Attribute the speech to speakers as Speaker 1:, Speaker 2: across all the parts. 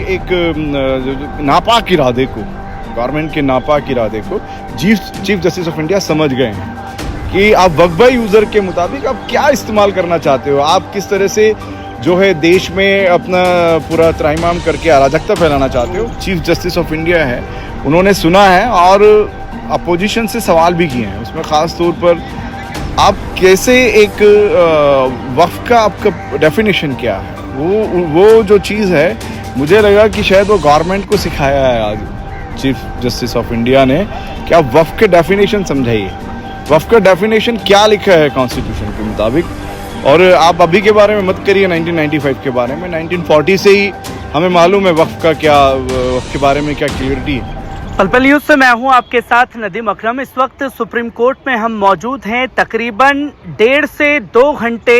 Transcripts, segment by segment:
Speaker 1: एक नापाक इरादे को, गवर्नमेंट के नापाक इरादे को चीफ जस्टिस ऑफ इंडिया समझ गए हैं कि आप वक्फ यूज़र के मुताबिक आप क्या इस्तेमाल करना चाहते हो, आप किस तरह से जो है देश में अपना पूरा त्राहिमाम करके अराजकता फैलाना चाहते हो। चीफ जस्टिस ऑफ इंडिया है, उन्होंने सुना है और अपोजिशन से सवाल भी किए हैं। उसमें ख़ास तौर पर आप कैसे एक वक्फ का आपका डेफिनेशन क्या है, वो जो चीज़ है, मुझे लगा कि शायद वो गवर्नमेंट को सिखाया है आज चीफ जस्टिस ऑफ इंडिया ने कि आप वक्फ के डेफिनेशन समझाइए, वक्फ का डेफिनेशन क्या लिखा है कॉन्स्टिट्यूशन के मुताबिक। और आप अभी के बारे में मत करिए 1995 के बारे में, 1940 से ही हमें मालूम है वक्फ के बारे में क्या क्लियरिटी है।
Speaker 2: पल न्यूज़ से मैं हूं आपके साथ नदीम अकरम। इस वक्त सुप्रीम कोर्ट में हम मौजूद हैं। तकरीबन 1.5 से 2 घंटे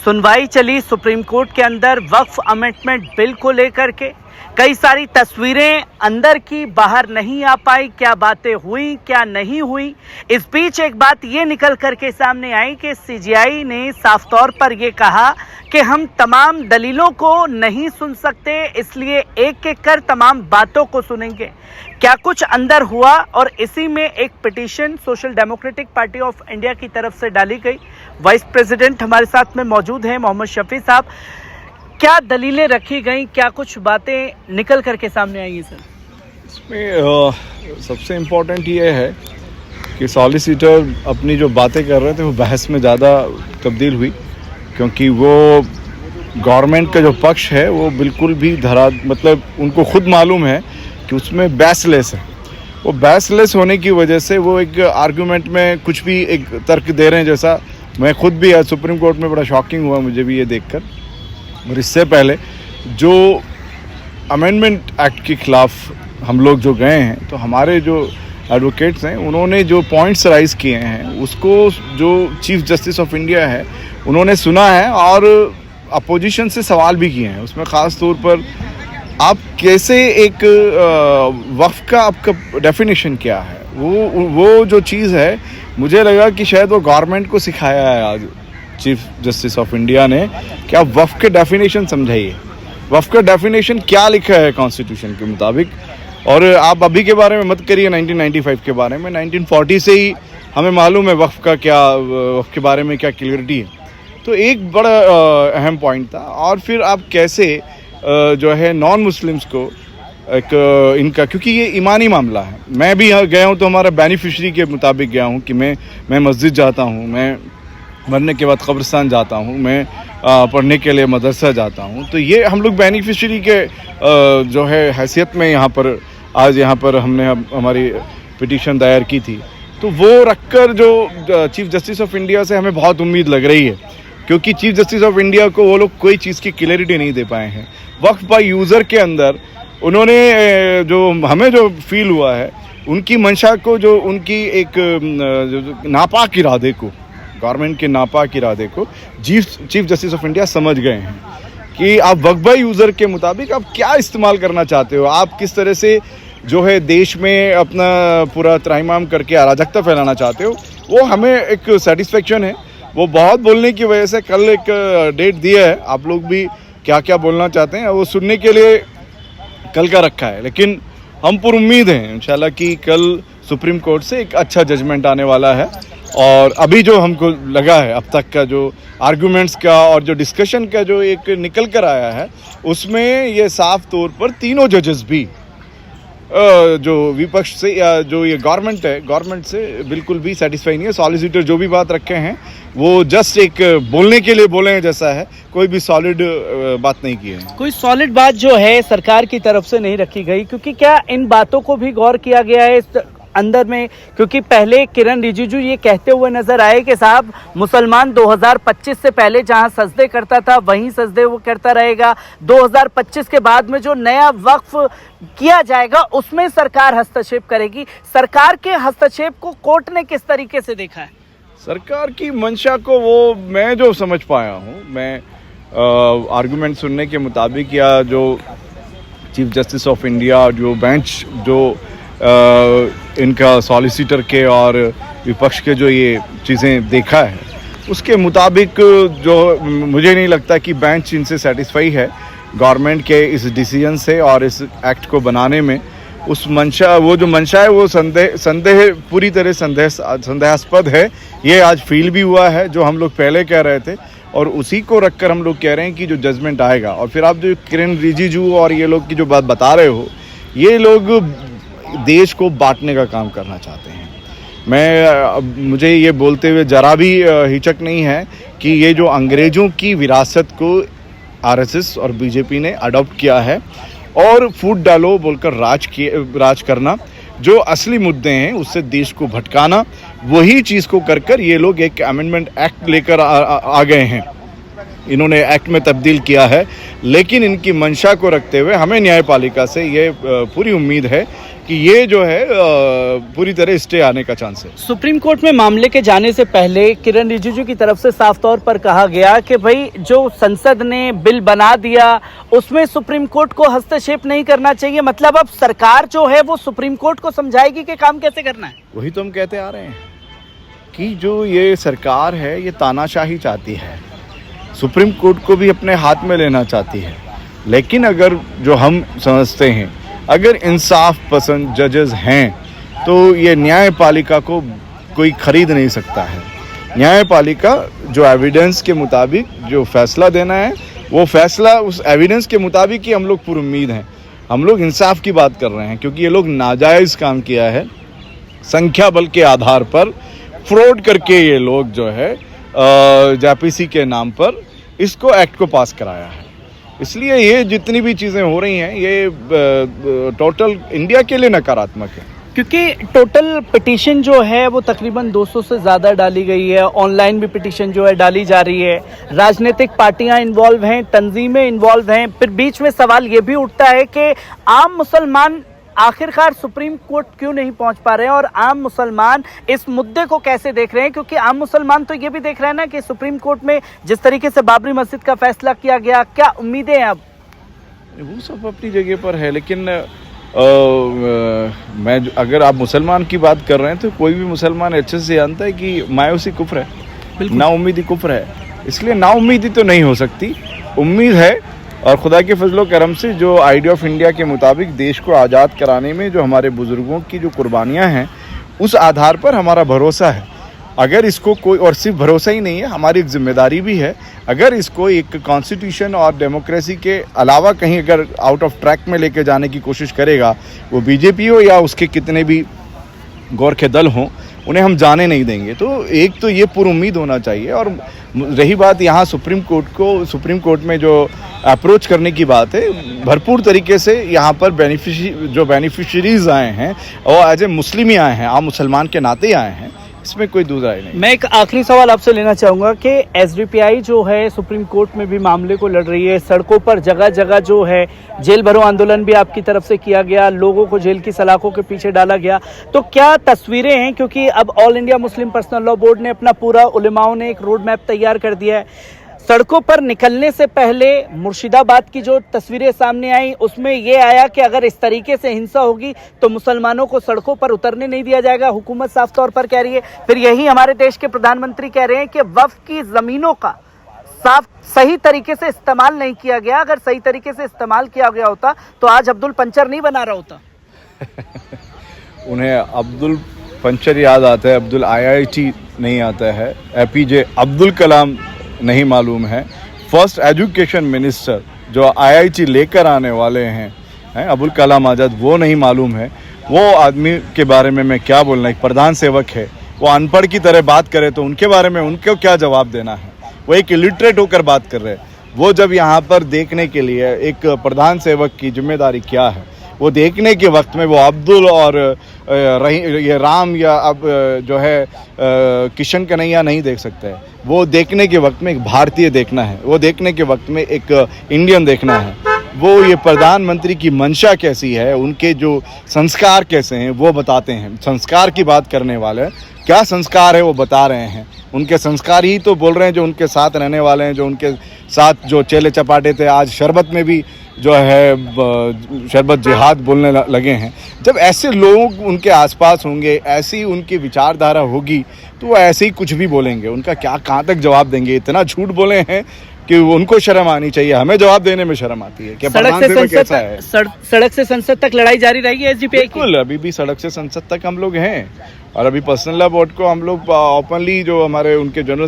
Speaker 2: सुनवाई चली सुप्रीम कोर्ट के अंदर वक्फ अमेंडमेंट बिल को लेकर के। कई सारी तस्वीरें अंदर की बाहर नहीं आ पाई, क्या बातें हुई क्या नहीं हुई। इस बीच एक बात ये निकल करके सामने आई कि सीजेआई ने साफ तौर पर यह कहा कि हम तमाम दलीलों को नहीं सुन सकते, इसलिए एक एक कर तमाम बातों को सुनेंगे। क्या कुछ अंदर हुआ, और इसी में एक petition social democratic party of India की तरफ से डाली गई। वाइस प्रेसिडेंट हमारे साथ में मौजूद हैं मोहम्मद शफी साहब। क्या दलीलें रखी गई, क्या कुछ बातें निकल करके सामने आई हैं सर?
Speaker 1: इसमें सबसे इम्पोर्टेंट ये है कि सॉलिसिटर अपनी जो बातें कर रहे थे वो बहस में ज़्यादा तब्दील हुई, क्योंकि वो गवर्नमेंट का जो पक्ष है वो बिल्कुल भी मतलब उनको खुद मालूम है कि उसमें बेसलेस है। वो बेसलेस होने की वजह से वो एक आर्गूमेंट में कुछ भी एक तर्क दे रहे हैं, जैसा मैं खुद भी आज सुप्रीम कोर्ट में बड़ा शॉकिंग हुआ मुझे भी ये देखकर। और इससे पहले जो अमेंडमेंट एक्ट के ख़िलाफ़ हम लोग जो गए हैं, तो हमारे जो एडवोकेट्स हैं उन्होंने जो पॉइंट्स राइज़ किए हैं उसको जो चीफ जस्टिस ऑफ इंडिया है उन्होंने सुना है और अपोजिशन से सवाल भी किए हैं। उसमें ख़ास तौर पर आप कैसे एक वक्फ का आपका डेफिनेशन क्या है, वो जो चीज़ है, मुझे लगा कि शायद वो गवर्नमेंट को सिखाया है आज चीफ जस्टिस ऑफ इंडिया ने कि आप वक्फ के डेफिनेशन समझाइए, वक्फ का डेफिनेशन क्या लिखा है कॉन्स्टिट्यूशन के मुताबिक। और आप अभी के बारे में मत करिए 1995 के बारे में, 1940 से ही हमें मालूम है वक्फ के बारे में क्या क्लियरिटी है। तो एक बड़ा अहम पॉइंट था। और फिर आप कैसे जो है नॉन मुस्लिम्स को एक इनका, क्योंकि ये ईमानी मामला है। मैं भी यहाँ गया हूँ तो हमारा बेनिफिशरी के मुताबिक गया हूँ कि मैं मस्जिद जाता हूँ, मैं मरने के बाद कब्रिस्तान जाता हूँ, मैं पढ़ने के लिए मदरसा जाता हूँ। तो ये हम लोग बेनिफिशरी के जो है हैसियत में यहाँ पर हमने हमारी पिटीशन दायर की थी। तो वो रखकर जो चीफ जस्टिस ऑफ इंडिया से हमें बहुत उम्मीद लग रही है, क्योंकि चीफ जस्टिस ऑफ इंडिया को वो लोग कोई चीज़ की क्लियरिटी नहीं दे पाए हैं। वक्फ बाय यूज़र के अंदर उन्होंने जो हमें जो फील हुआ है, उनकी मंशा को, जो उनकी एक नापाक इरादे को, गवर्नमेंट के नापाक इरादे को चीफ जस्टिस ऑफ इंडिया समझ गए हैं कि आप वक्फ यूज़र के मुताबिक आप क्या इस्तेमाल करना चाहते हो, आप किस तरह से जो है देश में अपना पूरा त्राहिमाम करके अराजकता फैलाना चाहते हो। वो हमें एक सेटिस्फेक्शन है। वो बहुत बोलने की वजह से कल एक डेट दिया है, आप लोग भी क्या क्या बोलना चाहते हैं वो सुनने के लिए कल का रखा है। लेकिन हम पूरी उम्मीद हैं इंशाल्लाह कि कल सुप्रीम कोर्ट से एक अच्छा जजमेंट आने वाला है। और अभी जो हमको लगा है अब तक का जो आर्गूमेंट्स का और जो डिस्कशन का जो एक निकल कर आया है, उसमें ये साफ तौर पर तीनों जजेस भी जो विपक्ष से या जो ये गवर्नमेंट से बिल्कुल भी सेटिस्फाई नहीं है। सॉलिसिटर जो भी बात रखे हैं वो जस्ट एक बोलने के लिए बोले हैं जैसा है, कोई भी सॉलिड बात नहीं की है।
Speaker 2: कोई सॉलिड बात जो है सरकार की तरफ से नहीं रखी गई, क्योंकि क्या इन बातों को भी गौर किया गया है अंदर में? क्योंकि पहले किरण रिजिजू ये कहते हुए नजर आए कि साहब मुसलमान 2025 से पहले जहां सजदे करता था वहीं सजदे वो करता रहेगा, 2025 के बाद में जो नया वक्फ किया जाएगा उसमें सरकार हस्तक्षेप करेगी। सरकार के हस्तक्षेप को कोर्ट ने किस तरीके से देखा है?
Speaker 1: सरकार की मंशा को वो मैं जो समझ पाया हूँ, मैं आर्गूमेंट सुनने के मुताबिक, या जो चीफ जस्टिस ऑफ इंडिया जो बेंच जो इनका सॉलिसिटर के और विपक्ष के जो ये चीज़ें देखा है, उसके मुताबिक जो मुझे नहीं लगता कि बेंच इनसे सेटिस्फाई है गवर्नमेंट के इस डिसीजन से और इस एक्ट को बनाने में उस मंशा, वो जो मंशा है वो संदेह पूरी तरह संदेहास्पद है। ये आज फील भी हुआ है जो हम लोग पहले कह रहे थे, और उसी को रखकर हम लोग कह रहे हैं कि जो जजमेंट आएगा। और फिर आप जो किरण रिजिजू और ये लोग की जो बात बता रहे हो, ये लोग देश को बांटने का काम करना चाहते हैं। मुझे ये बोलते हुए जरा भी हिचक नहीं है कि ये जो अंग्रेज़ों की विरासत को आरएसएस और बीजेपी ने अडॉप्ट किया है और फूट डालो बोलकर राज करना, जो असली मुद्दे हैं उससे देश को भटकाना, वही चीज़ को कर ये लोग एक अमेंडमेंट एक्ट लेकर आ गए हैं। इन्होंने एक्ट में तब्दील किया है, लेकिन इनकी मंशा को रखते हुए हमें न्यायपालिका से ये पूरी उम्मीद है कि ये जो है पूरी तरह स्टे आने का चांस है।
Speaker 2: सुप्रीम कोर्ट में मामले के जाने से पहले किरण रिजिजू की तरफ से साफ तौर पर कहा गया कि भाई जो संसद ने बिल बना दिया उसमें सुप्रीम कोर्ट को हस्तक्षेप नहीं करना चाहिए। मतलब अब सरकार जो है वो सुप्रीम कोर्ट को समझाएगी कि काम कैसे करना है।
Speaker 1: वही तो हम कहते आ रहे हैं कि जो ये सरकार है ये तानाशाही चाहती है, सुप्रीम कोर्ट को भी अपने हाथ में लेना चाहती है। लेकिन अगर जो हम समझते हैं, अगर इंसाफ पसंद जजेस हैं तो ये न्यायपालिका को कोई खरीद नहीं सकता है। न्यायपालिका जो एविडेंस के मुताबिक जो फैसला देना है, वो फैसला उस एविडेंस के मुताबिक ही हम लोग पूरी उम्मीद हैं। हम लोग इंसाफ की बात कर रहे हैं क्योंकि ये लोग नाजायज़ काम किया है। संख्या बल के आधार पर फ्रॉड करके ये लोग जो है जेपीसी के नाम पर इसको एक्ट को पास कराया है। इसलिए ये जितनी भी चीज़ें हो रही हैं ये टोटल इंडिया के लिए नकारात्मक है,
Speaker 2: क्योंकि टोटल पिटीशन जो है वो तकरीबन 200 से ज़्यादा डाली गई है। ऑनलाइन भी पिटीशन जो है डाली जा रही है। राजनीतिक पार्टियां इन्वॉल्व हैं, तंजीमें इन्वॉल्व हैं। फिर बीच में सवाल ये भी उठता है कि आम मुसलमान आखिरकार सुप्रीम कोर्ट क्यों नहीं पहुंच पा रहे हैं और आम मुसलमान इस मुद्दे को कैसे देख रहे हैं। क्योंकि आम मुसलमान तो ये भी देख रहे हैं ना कि सुप्रीम कोर्ट में जिस तरीके से बाबरी मस्जिद का फैसला किया गया, क्या उम्मीदें हैं अब?
Speaker 1: वो सब अपनी जगह पर है, लेकिन अगर आप मुसलमान की बात कर रहे हैं तो कोई भी मुसलमान अच्छे से जानता है कि मायूसी कुफ्र है, नाउम्मीदी कुफ्र है। इसलिए नाउम्मीदी तो नहीं हो सकती, उम्मीद है। और खुदा के फजलो करम से जो आइडिया ऑफ इंडिया के मुताबिक देश को आज़ाद कराने में जो हमारे बुज़ुर्गों की जो कुर्बानियाँ हैं, उस आधार पर हमारा भरोसा है। अगर इसको कोई, और सिर्फ भरोसा ही नहीं है, हमारी एक जिम्मेदारी भी है, अगर इसको एक कॉन्स्टिट्यूशन और डेमोक्रेसी के अलावा कहीं अगर आउट ऑफ ट्रैक में लेके जाने की कोशिश करेगा, वो बीजेपी हो या उसके कितने भी गौर के दल हों, उन्हें हम जाने नहीं देंगे। तो एक तो ये पुरुम्मीद होना चाहिए। और रही बात यहाँ सुप्रीम कोर्ट में जो अप्रोच करने की बात है, भरपूर तरीके से यहाँ पर बेनिफिशरीज आए हैं और एज ए मुस्लिम ही आए हैं, आम मुसलमान के नाते ही आए हैं, इसमें कोई दूसरा ही नहीं।
Speaker 2: मैं एक आखिरी सवाल आपसे लेना चाहूँगा कि एसडीपीआई जो है सुप्रीम कोर्ट में भी मामले को लड़ रही है। सड़कों पर जगह जगह जो है जेल भरो आंदोलन भी आपकी तरफ से किया गया, लोगों को जेल की सलाखों के पीछे डाला गया। तो क्या तस्वीरें हैं, क्योंकि अब all India Muslim personal law board ने अपना पूरा उलेमाओं ने एक रोड मैप तैयार कर दिया है। सड़कों पर निकलने से पहले मुर्शिदाबाद की जो तस्वीरें सामने आई उसमें यह आया कि अगर इस तरीके से हिंसा होगी तो मुसलमानों को सड़कों पर उतरने नहीं दिया जाएगा, हुकूमत साफ तौर पर कह रही है। फिर यही हमारे देश के प्रधानमंत्री कह रहे हैं कि वक्फ की जमीनों का सही तरीके से इस्तेमाल नहीं किया गया। अगर सही तरीके से इस्तेमाल किया गया होता तो आज अब्दुल पंचर नहीं बना रहा होता।
Speaker 1: उन्हें अब्दुल पंचर याद आता है, अब्दुल IIT नहीं आता है, APJ अब्दुल कलाम नहीं मालूम है, फर्स्ट एजुकेशन मिनिस्टर जो IIT लेकर आने वाले हैं अबुल कलाम आज़ाद, वो नहीं मालूम है। वो आदमी के बारे में मैं क्या बोलना, एक प्रधान सेवक है, वो अनपढ़ की तरह बात करे तो उनके बारे में उनको क्या जवाब देना है। वो एक इलिटरेट होकर बात कर रहे हैं। वो जब यहाँ पर देखने के लिए एक प्रधान सेवक की जिम्मेदारी क्या है, वो देखने के वक्त में वो अब्दुल और ये राम या अब जो है किशन कन्हैया नहीं देख सकते हैं। वो देखने के वक्त में एक भारतीय देखना है, वो देखने के वक्त में एक इंडियन देखना है। वो ये प्रधानमंत्री की मंशा कैसी है, उनके जो संस्कार कैसे हैं वो बताते हैं। संस्कार की बात करने वाले क्या संस्कार है वो बता रहे हैं। उनके संस्कार ही तो बोल रहे हैं जो उनके साथ रहने वाले हैं, जो उनके साथ जो चेले चपाटे थे, आज शरबत में भी जो है शरबत जिहाद बोलने लगे हैं। जब ऐसे लोग उनके आसपास होंगे, ऐसी उनकी विचारधारा होगी, तो वो ऐसे ही कुछ भी बोलेंगे। उनका क्या कहाँ तक जवाब देंगे। इतना झूठ बोले हैं कि उनको शर्म आनी चाहिए, हमें जवाब देने में शर्म आती है कि प्रधान सेवक कैसा है।
Speaker 2: सड़क से संसद तक लड़ाई जारी रहेगी एसडीपीआई की?
Speaker 1: बिल्कुल, अभी भी सड़क से संसद तक हम लोग हैं और अभी पर्सनल लॉ बोर्ड को हम लोग ओपनली जो हमारे उनके जनरल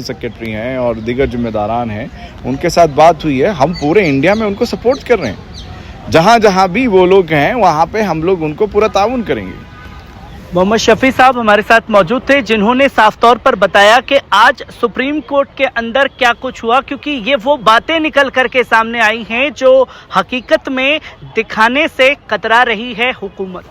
Speaker 1: सेक्रेटरी हैं और दीगर जिम्मेदारान हैं उनके साथ बात हुई है। हम पूरे इंडिया में उनको सपोर्ट कर रहे हैं, जहाँ जहाँ भी वो लोग हैं वहाँ पे हम लोग उनको पूरा ताउन करेंगे।
Speaker 2: मोहम्मद शफी साहब हमारे साथ मौजूद थे, जिन्होंने साफ तौर पर बताया कि आज सुप्रीम कोर्ट के अंदर क्या कुछ हुआ, क्योंकि ये वो बातें निकल करके सामने आई हैं जो हकीकत में दिखाने से कतरा रही है हुकूमत।